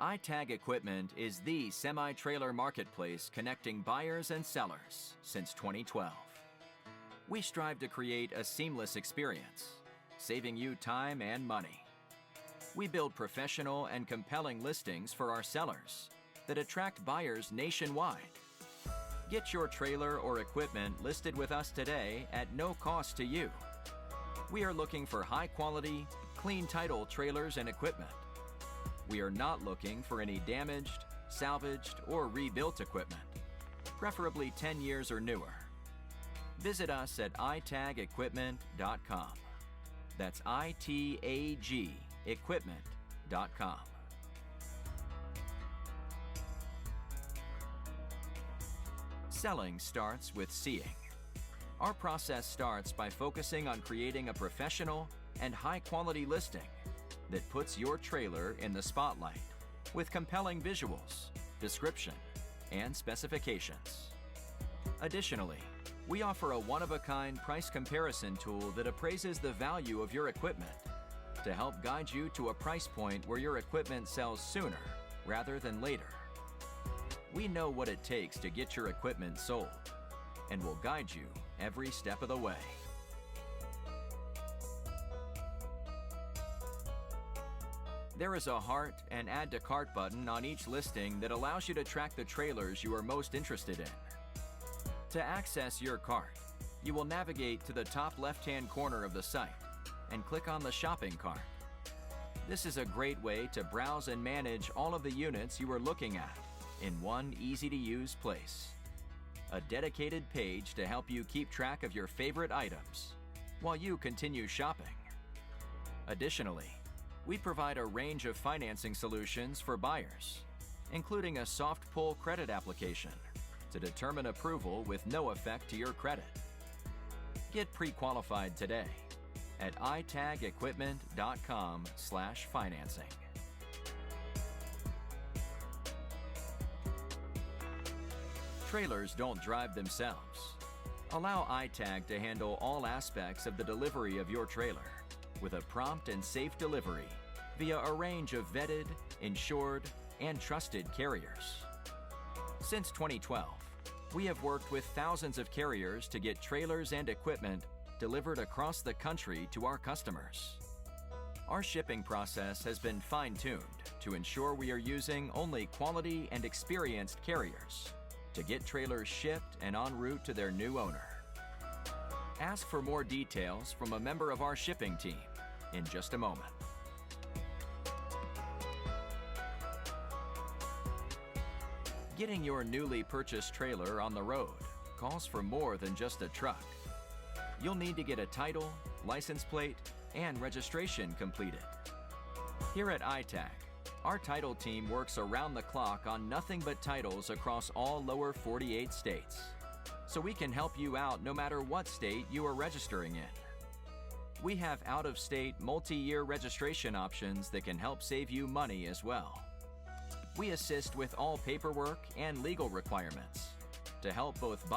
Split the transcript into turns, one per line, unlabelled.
iTag Equipment is the semi-trailer marketplace connecting buyers and sellers since 2012. We strive to create a seamless experience, saving you time and money. We build professional and compelling listings for our sellers that attract buyers nationwide. Get your trailer or equipment listed with us today at no cost to you. We are looking for high-quality, clean title trailers and equipment. We are not looking for any damaged, salvaged, or rebuilt equipment, preferably 10 years or newer. Visit us at itagequipment.com. That's ITAG equipment.com. Selling starts with seeing. Our process starts by focusing on creating a professional and high-quality listing that puts your trailer in the spotlight with compelling visuals, description, and specifications. Additionally, we offer a one-of-a-kind price comparison tool that appraises the value of your equipment to help guide you to a price point where your equipment sells sooner rather than later. We know what it takes to get your equipment sold and will guide you every step of the way. There is a heart and add to cart button on each listing that allows you to track the trailers you are most interested in. To access your cart, you will navigate to the top left-hand corner of the site and click on the shopping cart. This is a great way to browse and manage all of the units you are looking at in one easy-to-use place. A dedicated page to help you keep track of your favorite items while you continue shopping. Additionally, we provide a range of financing solutions for buyers, including a soft pull credit application to determine approval with no effect to your credit. Get pre-qualified today at itagequipment.com/financing. Trailers don't drive themselves. Allow iTag to handle all aspects of the delivery of your trailer with a prompt and safe delivery via a range of vetted, insured, and trusted carriers. Since 2012, we have worked with thousands of carriers to get trailers and equipment delivered across the country to our customers. Our shipping process has been fine-tuned to ensure we are using only quality and experienced carriers to get trailers shipped and en route to their new owner. Ask for more details from a member of our shipping team in just a moment. Getting your newly purchased trailer on the road calls for more than just a truck. You'll need to get a title, license plate, and registration completed. Here at iTag, our title team works around the clock on nothing but titles across all lower 48 states, so we can help you out no matter what state you are registering in. We have out-of-state multi-year registration options that can help save you money as well. We assist with all paperwork and legal requirements to help both